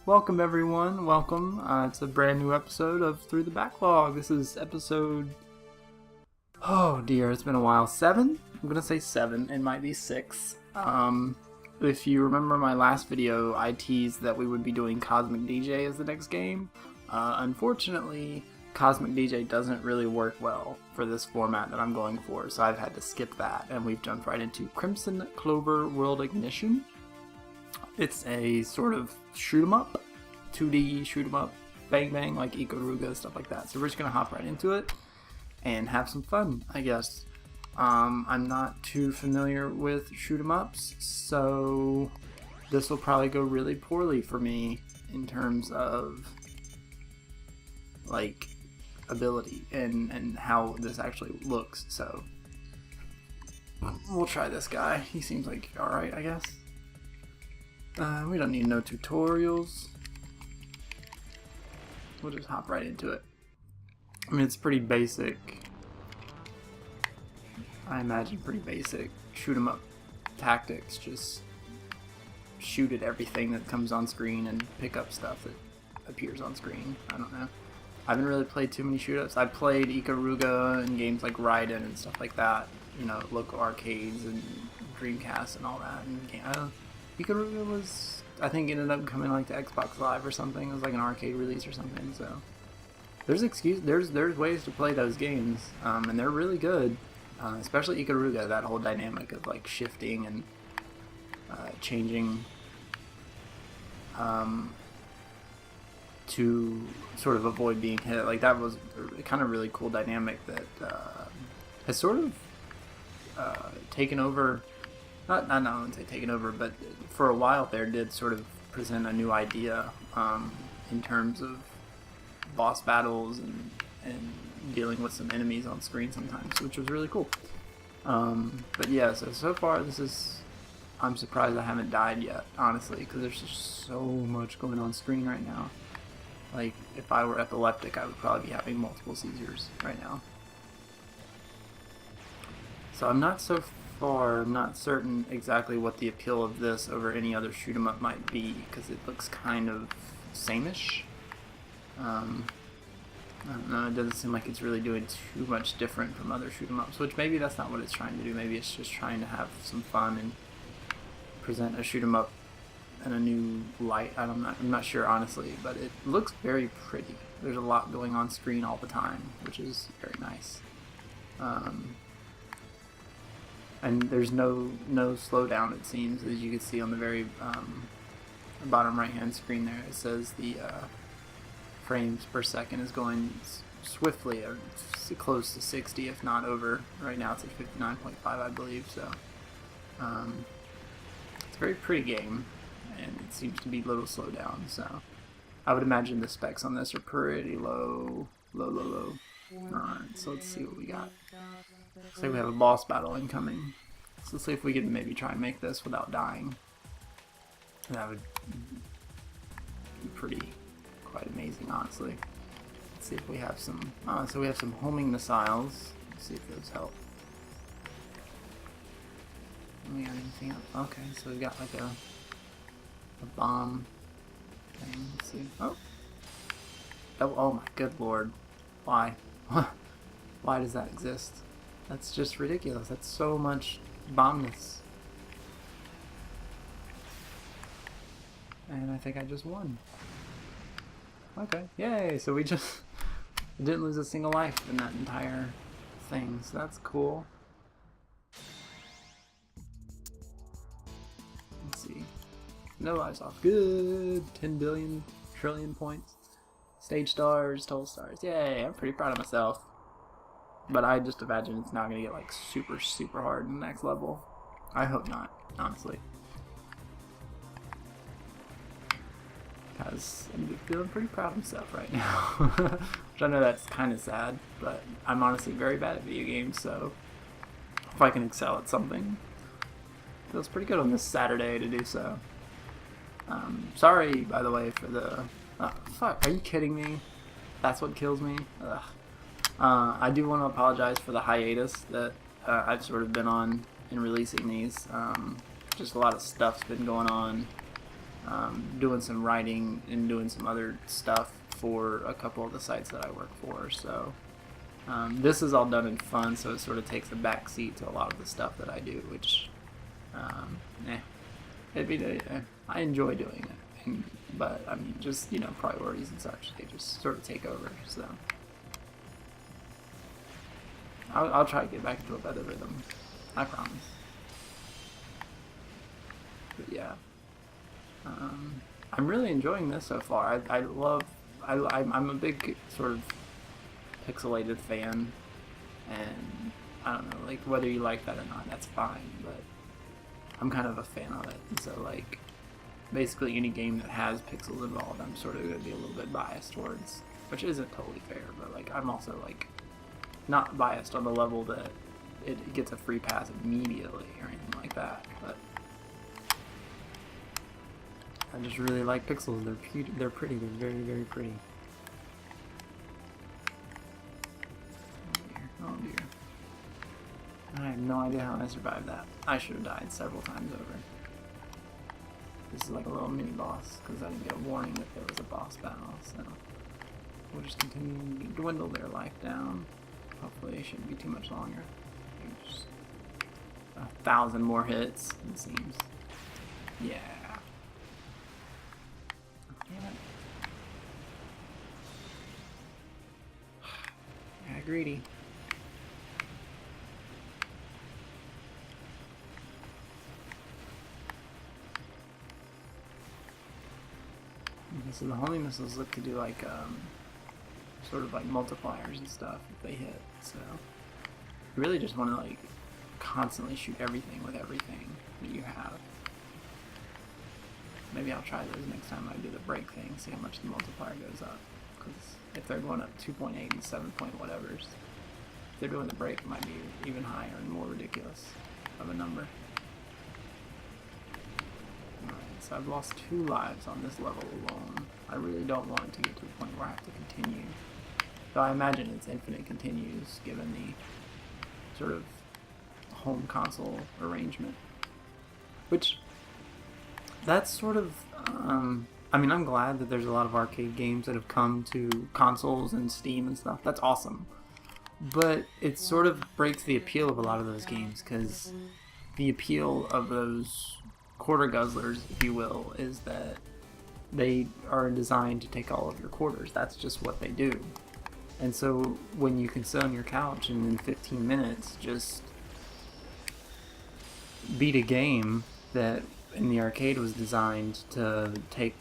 Welcome everyone, welcome. It's a brand new episode of Through the Backlog. This is episode, oh dear, it's been a while, 7? I'm gonna say 7, it might be 6. If you remember my last video, I teased that we would be doing Cosmic DJ as the next game. Unfortunately, Cosmic DJ doesn't really work well for this format that I'm going for, so I've had to skip that, and we've jumped right into Crimson Clover World Ignition. It's a sort of shoot 'em up, 2D shoot 'em up, bang bang, like Ikaruga, stuff like that. So we're just gonna hop right into it and have some fun, I guess. I'm not too familiar with shoot 'em ups, so this will probably go really poorly for me in terms of like ability and how this actually looks. So we'll try this guy. He seems like alright, I guess. We don't need no tutorials. We'll just hop right into it. I mean, it's pretty basic. I imagine pretty basic shoot 'em up tactics. Just shoot at everything that comes on screen and pick up stuff that appears on screen. I don't know. I haven't really played too many shoot-ups. I played Ikaruga and games like Raiden and stuff like that. You know, local arcades and Dreamcast and all that. And Ikaruga was, I think, ended up coming like to Xbox Live or something. It was like an arcade release or something. So there's ways to play those games, and they're really good. Especially Ikaruga, that whole dynamic of like shifting and changing to sort of avoid being hit. Like that was a kind of really cool dynamic that has sort of taken over. Not I wouldn't say taken over, but for a while there did sort of present a new idea in terms of boss battles and dealing with some enemies on screen sometimes, which was really cool. But yeah, so far this is, I'm surprised I haven't died yet, honestly, because there's just so much going on screen right now. Like, if I were epileptic, I would probably be having multiple seizures right now. So I'm not certain exactly what the appeal of this over any other shoot 'em up might be, because it looks kind of same-ish. I don't know, it doesn't seem like it's really doing too much different from other shoot 'em ups, which maybe that's not what it's trying to do. Maybe it's just trying to have some fun and present a shoot 'em up in a new light. I'm not sure, honestly, but it looks very pretty. There's a lot going on screen all the time, which is very nice. And there's no slowdown, it seems, as you can see on the very bottom right hand screen there. It says the frames per second is going swiftly, or close to 60, if not over. Right now it's at 59.5, I believe. So it's a very pretty game, and it seems to be little slowdown. So I would imagine the specs on this are pretty low. Alright, so let's see what we got. Looks like we have a boss battle incoming. So let's see if we can maybe try and make this without dying. That would be quite amazing, honestly. Let's see if we have some, so we have some homing missiles. Let's see if those help. We got anything else? Okay, so we got like a bomb thing. Let's see. Oh my good lord. Why? Why does that exist? That's just ridiculous. That's so much bombness. And I think I just won. Okay, yay! So we just didn't lose a single life in that entire thing, so that's cool. Let's see. No lives off. Good! 10 billion trillion points. Stage stars, total stars. Yay! I'm pretty proud of myself. But I just imagine it's not going to get like super hard in the next level. I hope not, honestly. Because I'm feeling pretty proud of myself right now. Which I know that's kind of sad, but I'm honestly very bad at video games, so if I can excel at something, it feels pretty good on this Saturday to do so. Sorry, by the way, for the... fuck, are you kidding me? That's what kills me? Ugh. I do want to apologize for the hiatus that I've sort of been on in releasing these. Just a lot of stuff's been going on doing some writing and doing some other stuff for a couple of the sites that I work for. So this is all done in fun, so it sort of takes a back seat to a lot of the stuff that I do, which I enjoy doing it. But I mean, just priorities and such, they just sort of take over. So I'll try to get back into a better rhythm, I promise. But yeah, I'm really enjoying this so far. I'm a big sort of pixelated fan, and I don't know, like, whether you like that or not, that's fine, but I'm kind of a fan of it. And so, like, basically any game that has pixels involved, I'm sort of going to be a little bit biased towards, which isn't totally fair, but, like, I'm also, like, not biased on the level that it gets a free pass immediately or anything like that, but I just really like pixels. They're pretty. They're very, very pretty. Oh dear. I have no idea how I survived that. I should have died several times over. This is like a little mini boss, because I didn't get a warning that there was a boss battle, so we'll just continue to dwindle their life down. Hopefully it shouldn't be too much longer. Just 1,000 more hits, it seems. Yeah. Damn it. Yeah, greedy. Okay, so the homing missiles look to do like sort of like multipliers and stuff if they hit. So you really just want to like constantly shoot everything with everything that you have. Maybe I'll try those next time I do the break thing, see how much the multiplier goes up. Because if they're going up 2.8 and 7 point whatevers, if they're doing the break, it might be even higher and more ridiculous of a number. Alright, so I've lost 2 lives on this level alone. I really don't want it to get to the point where I have to continue. Though I imagine it's infinite continues, given the sort of home console arrangement. Which, that's sort of, I mean, I'm glad that there's a lot of arcade games that have come to consoles and Steam and stuff. That's awesome. But it sort of breaks the appeal of a lot of those games, because the appeal of those quarter guzzlers, if you will, is that they are designed to take all of your quarters. That's just what they do. And so when you can sit on your couch and in 15 minutes just beat a game that in the arcade was designed to take,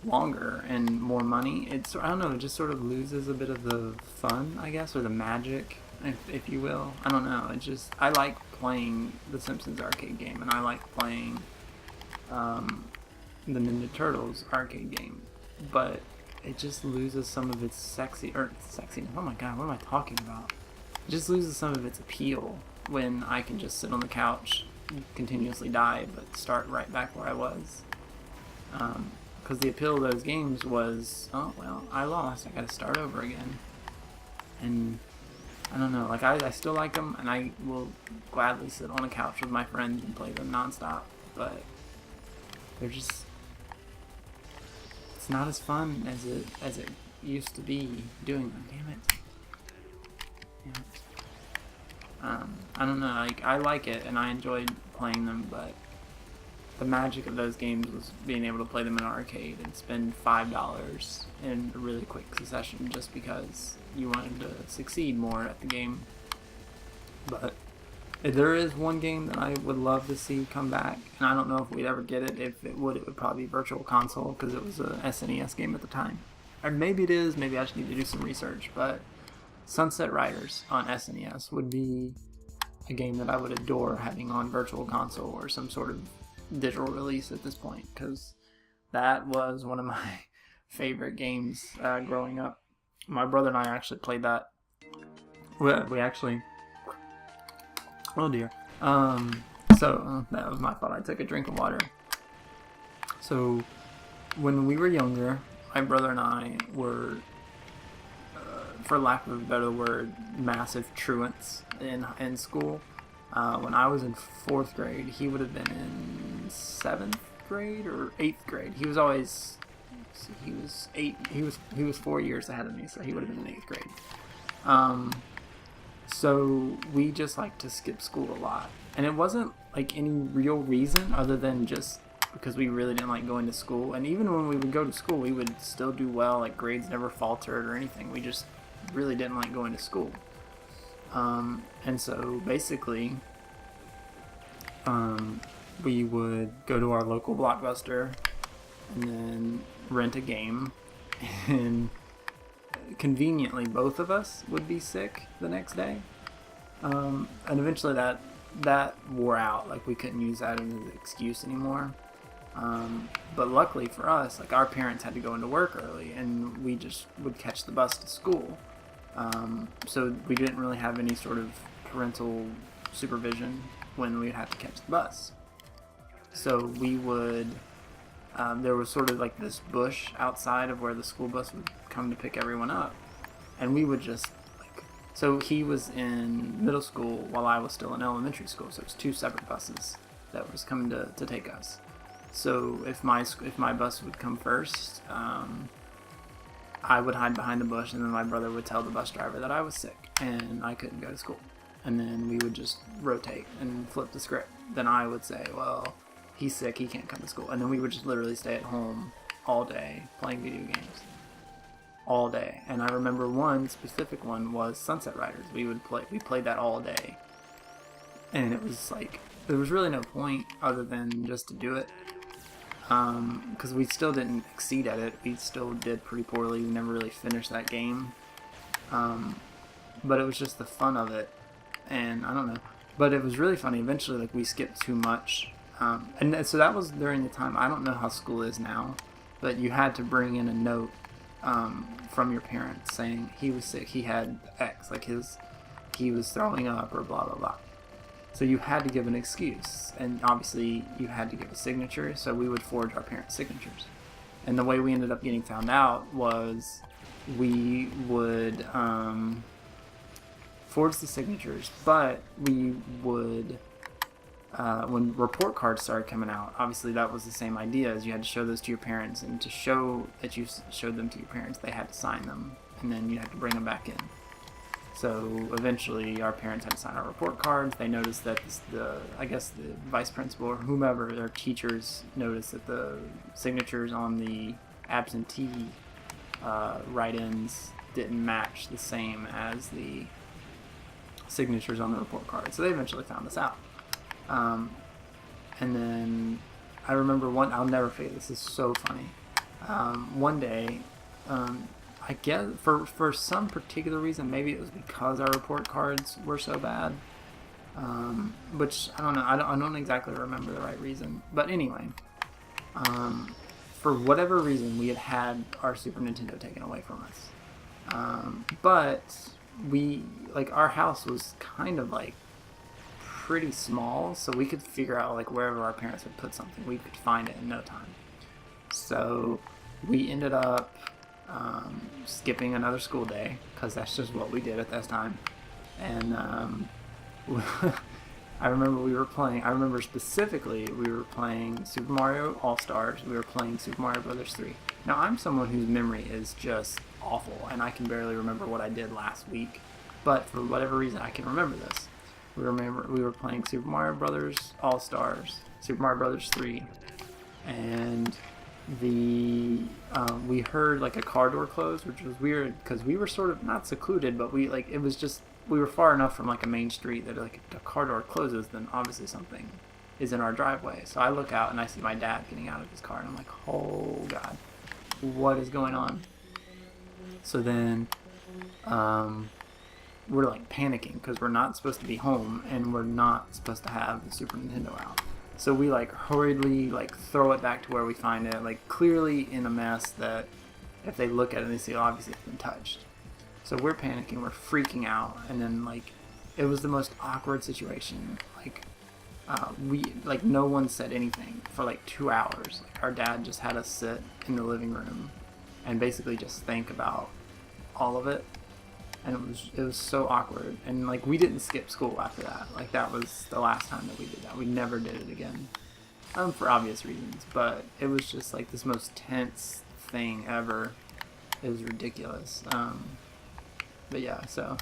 longer and more money, it's, I don't know, it just sort of loses a bit of the fun, I guess, or the magic, if you will. I don't know, it just, I like playing the Simpsons arcade game, and I like playing the Ninja Turtles arcade game, but it just loses some of its sexiness, oh my god, what am I talking about? It just loses some of its appeal when I can just sit on the couch, continuously die, but start right back where I was. Because the appeal of those games was, oh, well, I lost, I gotta start over again. And I don't know, like, I still like them, and I will gladly sit on a couch with my friends and play them nonstop, but they're just, it's not as fun as it used to be doing them. Damn it. I don't know, like, I like it and I enjoyed playing them, but the magic of those games was being able to play them in an arcade and spend $5 in a really quick succession just because you wanted to succeed more at the game. But there is one game that I would love to see come back, and I don't know if we'd ever get it. If it would probably be Virtual Console, because it was a SNES game at the time. Or maybe it is, maybe I just need to do some research, but Sunset Riders on SNES would be a game that I would adore having on Virtual Console or some sort of digital release at this point, because that was one of my favorite games growing up. My brother and I actually played that. We actually... Oh dear. So, that was my fault. I took a drink of water. So, when we were younger, my brother and I were, for lack of a better word, massive truants in school. When I was in 4th grade, he would have been in 7th, grade or 8th grade. He was always, he was 8, he was 4 years ahead of me, so he would have been in 8th grade. So we just like to skip school a lot. And it wasn't like any real reason other than just because we really didn't like going to school. And even when we would go to school, we would still do well. Like grades never faltered or anything. We just really didn't like going to school. And so basically, we would go to our local Blockbuster and then rent a game, and conveniently both of us would be sick the next day. And eventually that wore out. Like we couldn't use that as an excuse anymore. But luckily for us, like our parents had to go into work early, and we just would catch the bus to school. So we didn't really have any sort of parental supervision when we'd have to catch the bus. So we would, there was sort of like this bush outside of where the school bus would come to pick everyone up. And we would just like, so he was in middle school while I was still in elementary school. So it was 2 separate buses that was coming to take us. So if my bus would come first, I would hide behind the bush, and then my brother would tell the bus driver that I was sick and I couldn't go to school. And then we would just rotate and flip the script. Then I would say, well, he's sick, he can't come to school. And then we would just literally stay at home all day playing video games. All day. And I remember one specific one was Sunset Riders. We played that all day. And it was like, there was really no point other than just to do it. Because we still didn't exceed at it. We still did pretty poorly. We never really finished that game. But it was just the fun of it. And I don't know. But it was really funny. Eventually, like, we skipped too much. And so that was during the time. I don't know how school is now. But you had to bring in a note from your parents saying he was sick. He had X. Like, he was throwing up or blah, blah, blah. So you had to give an excuse, and obviously you had to give a signature, so we would forge our parents' signatures. And the way we ended up getting found out was we would forge the signatures, but we would, when report cards started coming out, obviously that was the same idea, as you had to show those to your parents, and to show that you showed them to your parents, they had to sign them, and then you had to bring them back in. So eventually our parents had to sign our report cards. They noticed that the vice principal or whomever, their teachers, noticed that the signatures on the absentee write-ins didn't match the same as the signatures on the report card. So they eventually found this out. And then I remember I'll never forget, this is so funny. One day, I guess for some particular reason, maybe it was because our report cards were so bad, which I don't know. I don't exactly remember the right reason, but anyway, for whatever reason, we had our Super Nintendo taken away from us. But our house was kind of like pretty small, so we could figure out like wherever our parents would put something, we could find it in no time. So we ended up skipping another school day, because that's just what we did at that time. And I remember specifically we were playing Super Mario All-Stars. We were playing Super Mario Brothers 3. Now, I'm someone whose memory is just awful, and I can barely remember what I did last week, but for whatever reason I can remember this. We were playing Super Mario Brothers All-Stars, Super Mario Brothers 3, and we heard like a car door close, which was weird because we were sort of not secluded, but we were far enough from like a main street that like if the car door closes, then obviously something is in our driveway. So I look out and I see my dad getting out of his car, and I'm like, oh God, what is going on? So then we're like panicking because we're not supposed to be home and we're not supposed to have the Super Nintendo out. So we like hurriedly like throw it back to where we find it, like clearly in a mess that if they look at it, they see obviously it's been touched. So we're panicking, we're freaking out, and then like it was the most awkward situation. Like no one said anything for like 2 hours. Like our dad just had us sit in the living room and basically just think about all of it. And it was so awkward. And like we didn't skip school after that. Like that was the last time that we did that. We never did it again. for obvious reasons, but it was just like this most tense thing ever. It was ridiculous. But yeah, so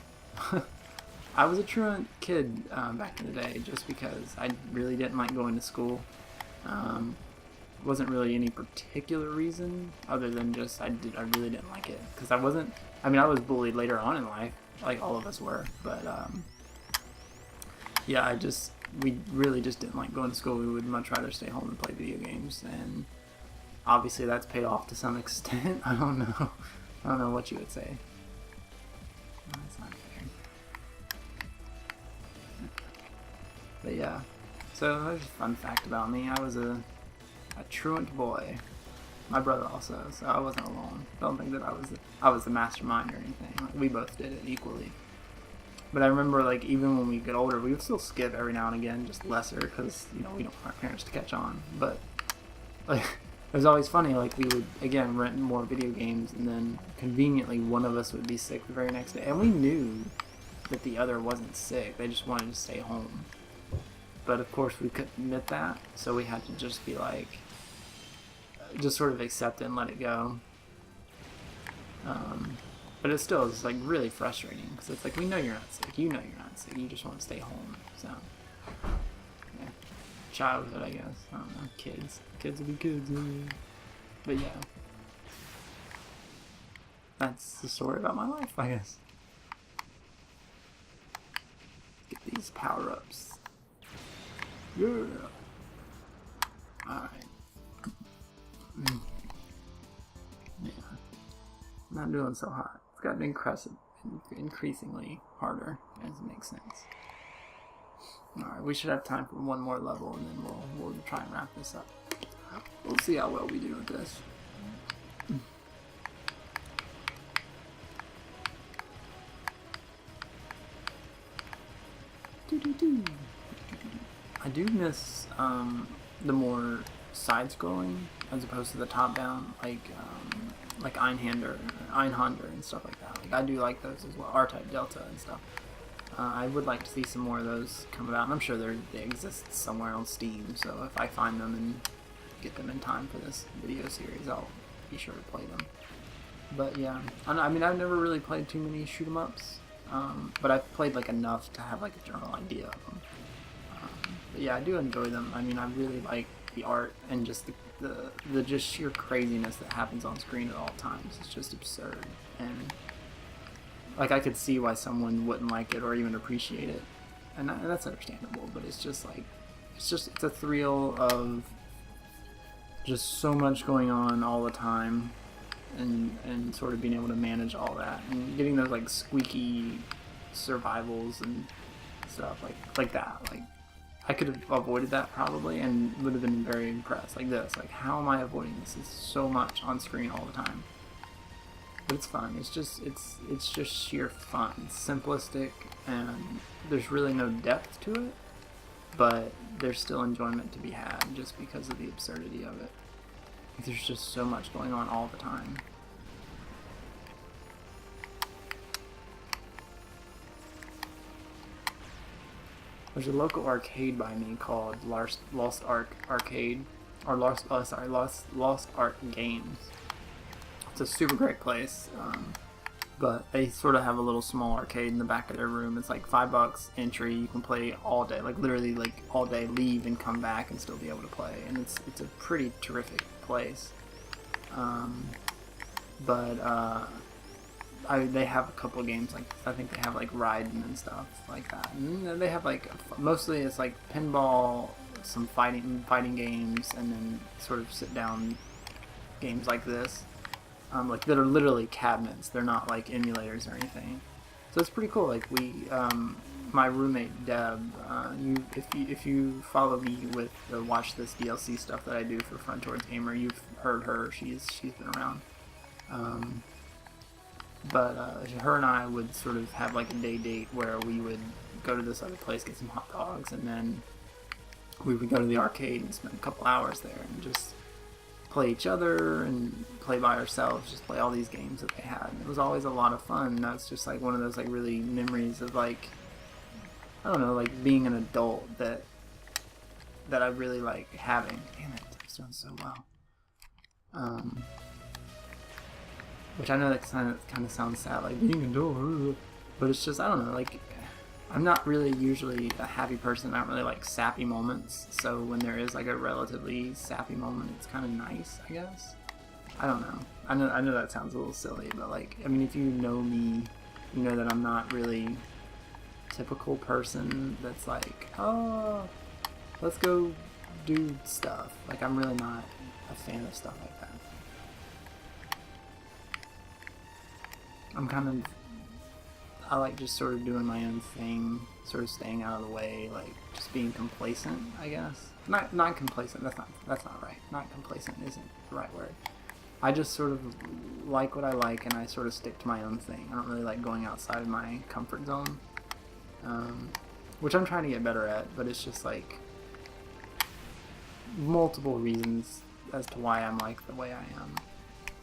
I was a truant kid back in the day, just because I really didn't like going to school. Wasn't really any particular reason other than just I really didn't like it, because I was bullied later on in life, like all of us were, but yeah, we really just didn't like going to school. We would much rather stay home and play video games, and obviously that's paid off to some extent. I don't know what you would say. That's not fair. But yeah, so that's a fun fact about me. I was a truant boy. My brother also, so I wasn't alone. Don't think that I was the mastermind or anything. Like, we both did it equally. But I remember, like, even when we get older, we would still skip every now and again, just lesser, because, we don't want our parents to catch on. But, like, it was always funny, like, we would, again, rent more video games, and then conveniently one of us would be sick the very next day. And we knew that the other wasn't sick, they just wanted to stay home. But, of course, we couldn't admit that, so we had to just be like, just sort of accept it and let it go. But it still is like really frustrating, because it's like, we know you're not sick, you know you're not sick, you just want to stay home. So yeah, childhood, I guess. I don't know, kids will be kids. But yeah, that's the story about my life, I guess. Get these power-ups. Yeah. Alright. Yeah. Not doing so hot. It's gotten increasingly harder, as it makes sense. Alright, we should have time for one more level, and then we'll try and wrap this up. We'll see how well we do with this. I do miss the more side-scrolling as opposed to the top-down, like Einhander and stuff like that. Like, I do like those as well, R-Type Delta and stuff. I would like to see some more of those come about, and I'm sure they exist somewhere on Steam, so if I find them and get them in time for this video series, I'll be sure to play them. But yeah, I mean, I've never really played too many shoot-'em-ups, but I've played like enough to have like a general idea of them. But yeah, I do enjoy them. I mean, I really like the art and just the just sheer craziness that happens on screen at all times. It's just absurd, and like, I could see why someone wouldn't like it or even appreciate it, and that's understandable. But it's just like, it's a thrill of just so much going on all the time, and sort of being able to manage all that, and getting those like squeaky survivals and stuff like that. Like, I could have avoided that probably and would have been very impressed. Like this, like, how am I avoiding this? It's so much on screen all the time. But it's fun. It's just sheer fun. It's simplistic, and there's really no depth to it, but there's still enjoyment to be had just because of the absurdity of it. Like, there's just so much going on all the time. There's a local arcade by me called Lost Ark Arcade, or Lost Ark Games. It's a super great place, but they sort of have a little small arcade in the back of their room. It's like $5 entry. You can play all day, like literally like all day. Leave and come back and still be able to play, and it's a pretty terrific place. They have a couple of games, like I think they have like Raiden and stuff like that. And they have like mostly it's like pinball, some fighting games, and then sort of sit down games like this, like that are literally cabinets. They're not like emulators or anything. So it's pretty cool. Like my roommate Deb, if you follow me with the Watch This DLC stuff that I do for Front Towards Gamer, you've heard her. She's been around. But her and I would sort of have like a day date where we would go to this other place, get some hot dogs, and then we would go to the arcade and spend a couple hours there and just play each other and play by ourselves, just play all these games that they had. And it was always a lot of fun. That's just like one of those like really memories of like, I don't know, like being an adult that that I really like having. Damn it, it's doing so well. Which I know that kind of sounds sad, like being a door, but it's just, I don't know, like, I'm not really usually a happy person. I don't really like sappy moments, so when there is like a relatively sappy moment, it's kind of nice, I guess. I don't know. I know that sounds a little silly, but like, I mean, if you know me, you know that I'm not really typical person that's like, oh, let's go do stuff. Like, I'm really not a fan of stuff like that. I like just sort of doing my own thing, sort of staying out of the way, like just being complacent, I guess. Not complacent, that's not right. Not complacent isn't the right word. I just sort of like what I like, and I sort of stick to my own thing. I don't really like going outside of my comfort zone, which I'm trying to get better at, but it's just like multiple reasons as to why I'm like the way I am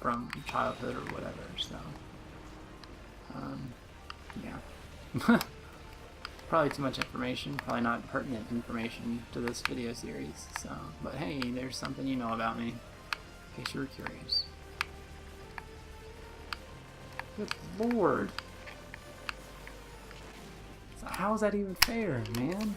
from childhood or whatever, so yeah. Probably too much information, probably not pertinent information to this video series, so, but hey, there's something you know about me, in case you were curious. Good lord. So how is that even fair, man?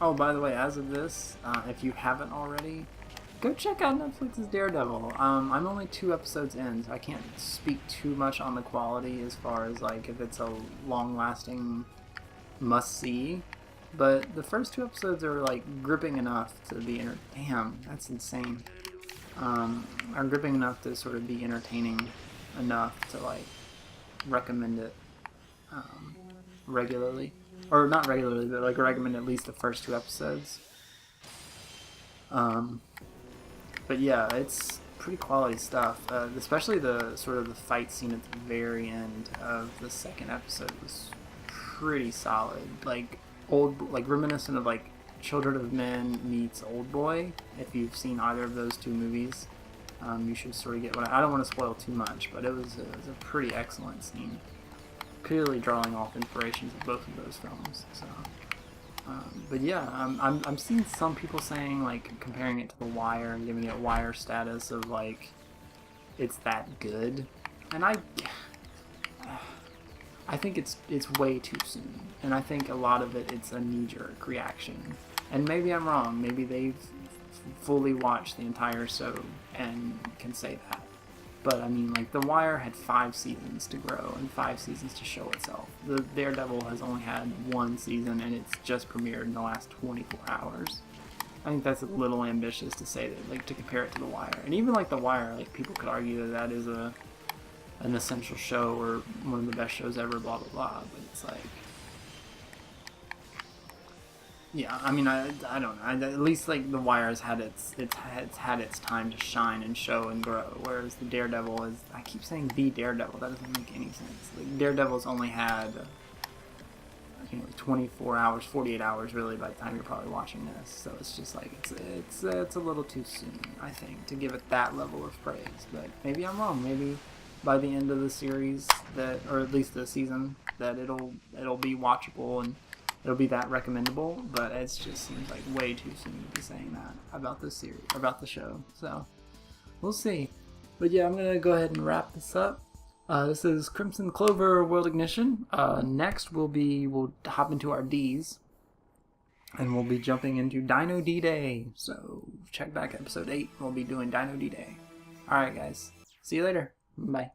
Oh, by the way, as of this, if you haven't already, go check out Netflix's Daredevil. I'm only 2 episodes in, so I can't speak too much on the quality as far as like if it's a long-lasting must-see. But the first 2 episodes are like gripping enough to be damn, that's insane. Are gripping enough to sort of be entertaining enough to like recommend it regularly. Or not regularly, but like recommend at least the first 2 episodes. But yeah, it's pretty quality stuff. Especially the sort of the fight scene at the very end of the 2nd episode was pretty solid. Like reminiscent of like Children of Men meets Old Boy. If you've seen either of those 2 movies, you should sort of get what I don't want to spoil too much, but it was a pretty excellent scene. Clearly drawing off inspirations of both of those films. So, but yeah, I'm seeing some people saying like comparing it to The Wire and giving it Wire status of like it's that good, and I think it's way too soon, and I think a lot of it's a knee-jerk reaction, and maybe I'm wrong. Maybe they've fully watched the entire show and can say that. But I mean, like, The Wire had 5 seasons to grow and 5 seasons to show itself. The Daredevil has only had 1 season, and it's just premiered in the last 24 hours. I think that's a little ambitious to say that, like, to compare it to The Wire. And even like The Wire, like, people could argue that is an essential show or one of the best shows ever, blah blah blah. But it's like, yeah, I mean, I don't know. At least like The Wire has had it's had its time to shine and show and grow, whereas the Daredevil is. I keep saying the Daredevil. That doesn't make any sense. Like, Daredevil's only had 24 hours, 48 hours really by the time you're probably watching this. So it's just like it's a little too soon, I think, to give it that level of praise. But maybe I'm wrong. Maybe by the end of the series or at least the season, that it'll be watchable and it'll be that recommendable, but it just seems like way too soon to be saying that about this series, about the show. So we'll see. But yeah, I'm gonna go ahead and wrap this up. This is Crimson Clover World Ignition. Next we'll hop into our D's, and we'll be jumping into Dino D-Day. So check back episode 8. We'll be doing Dino D-Day. All right, guys. See you later. Bye.